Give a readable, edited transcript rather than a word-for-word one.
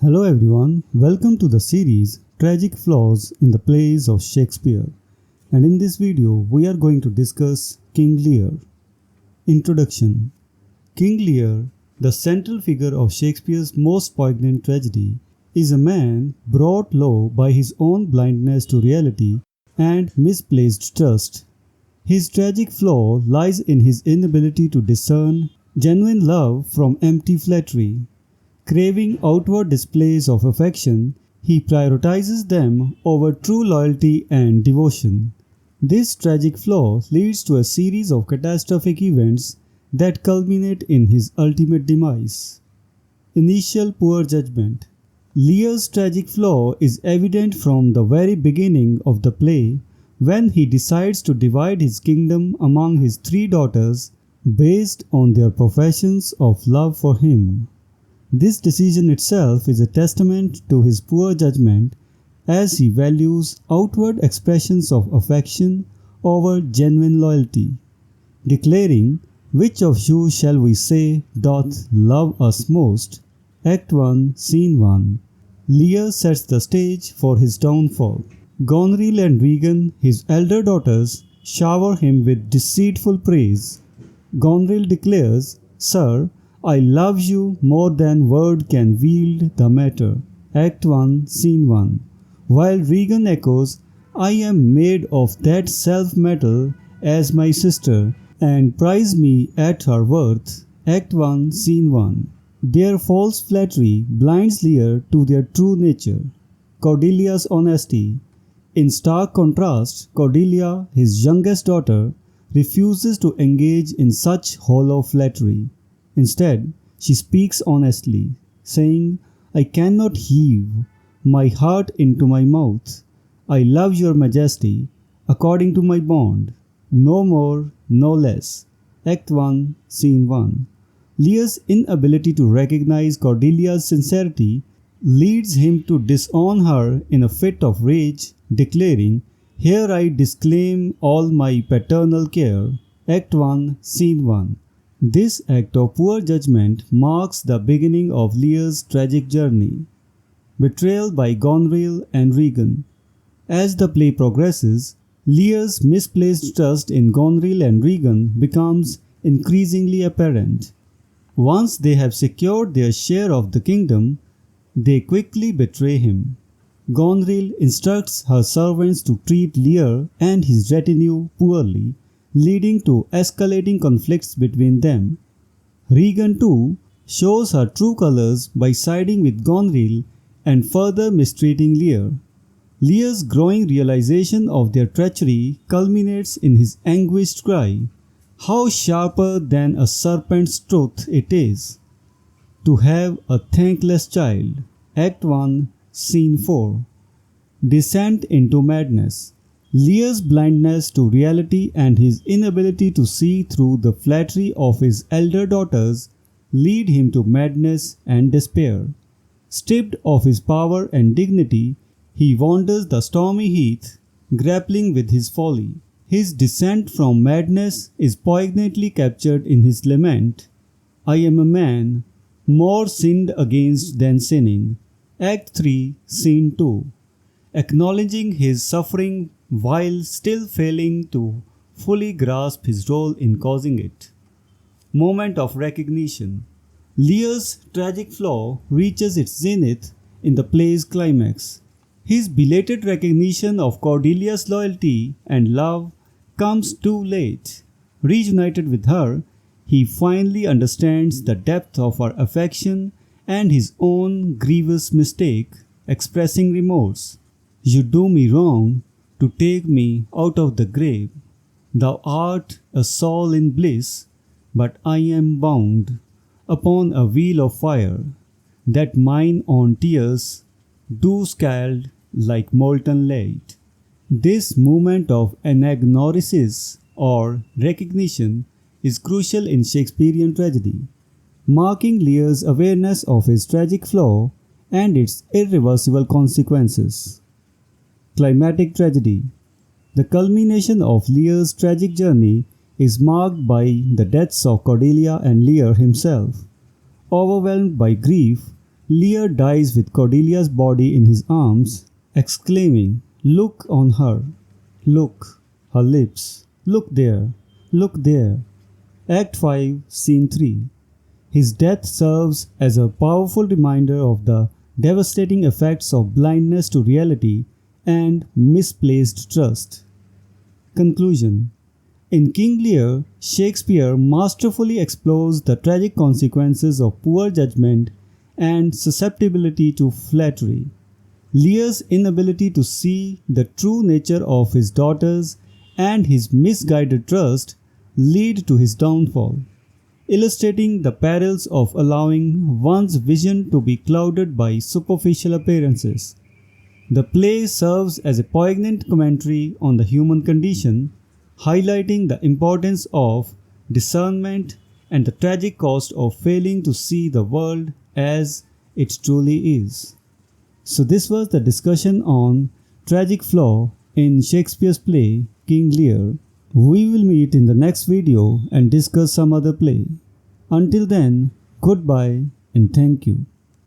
Hello everyone, welcome to the series Tragic Flaws in the Plays of Shakespeare, and in this video we are going to discuss King Lear. Introduction. King Lear, the central figure of Shakespeare's most poignant tragedy, is a man brought low by his own blindness to reality and misplaced trust. His tragic flaw lies in his inability to discern genuine love from empty flattery. Craving outward displays of affection, he prioritizes them over true loyalty and devotion. This tragic flaw leads to a series of catastrophic events that culminate in his ultimate demise. Initial poor judgment. Lear's tragic flaw is evident from the very beginning of the play when he decides to divide his kingdom among his three daughters based on their professions of love for him. This decision itself is a testament to his poor judgment, as he values outward expressions of affection over genuine loyalty, declaring, "Which of you shall we say doth love us most?" Act 1, Scene 1. Lear sets the stage for his downfall. Goneril and Regan, his elder daughters, shower him with deceitful praise. Goneril declares, "Sir, I love you more than word can wield the matter." Act 1, Scene 1. While Regan echoes, "I am made of that self-metal as my sister, and prize me at her worth." Act 1, Scene 1. Their false flattery blinds Lear to their true nature. Cordelia's honesty. In stark contrast, Cordelia, his youngest daughter, refuses to engage in such hollow flattery. Instead, she speaks honestly, saying, "I cannot heave my heart into my mouth. I love your majesty, according to my bond. No more, no less." Act 1, Scene 1. Lear's inability to recognize Cordelia's sincerity leads him to disown her in a fit of rage, declaring, "Here I disclaim all my paternal care." Act 1, Scene 1. This act of poor judgment marks the beginning of Lear's tragic journey. Betrayal by Goneril and Regan. As the play progresses, Lear's misplaced trust in Goneril and Regan becomes increasingly apparent. Once they have secured their share of the kingdom, they quickly betray him. Goneril instructs her servants to treat Lear and his retinue poorly, leading to escalating conflicts between them. Regan too shows her true colors by siding with Goneril and further mistreating Lear. Lear's growing realization of their treachery culminates in his anguished cry, "How sharper than a serpent's tooth it is to have a thankless child." Act 1, Scene 4. Descent into madness. Lear's blindness to reality and his inability to see through the flattery of his elder daughters lead him to madness and despair. Stripped of his power and dignity, he wanders the stormy heath, grappling with his folly. His descent from madness is poignantly captured in his lament, "I am a man, more sinned against than sinning." Act 3, Scene 2. Acknowledging his suffering while still failing to fully grasp his role in causing it. Moment of recognition. Lear's tragic flaw reaches its zenith in the play's climax. His belated recognition of Cordelia's loyalty and love comes too late. Reunited with her, he finally understands the depth of her affection and his own grievous mistake, expressing remorse. "You do me wrong to take me out of the grave. Thou art a soul in bliss, but I am bound upon a wheel of fire, that mine own tears do scald like molten lead." This moment of anagnorisis or recognition is crucial in Shakespearean tragedy, marking Lear's awareness of his tragic flaw and its irreversible consequences. Climatic tragedy. The culmination of Lear's tragic journey is marked by the deaths of Cordelia and Lear himself. Overwhelmed by grief, Lear dies with Cordelia's body in his arms, exclaiming, "Look on her! Look! Her lips! Look there! Look there!" Act 5, Scene 3. His death serves as a powerful reminder of the devastating effects of blindness to reality and misplaced trust. Conclusion. In King Lear, Shakespeare masterfully explores the tragic consequences of poor judgment and susceptibility to flattery. Lear's inability to see the true nature of his daughters and his misguided trust lead to his downfall, illustrating the perils of allowing one's vision to be clouded by superficial appearances. The play serves as a poignant commentary on the human condition, highlighting the importance of discernment and the tragic cost of failing to see the world as it truly is. So this was the discussion on tragic flaw in Shakespeare's play King Lear. We will meet in the next video and discuss some other play. Until then, goodbye and thank you.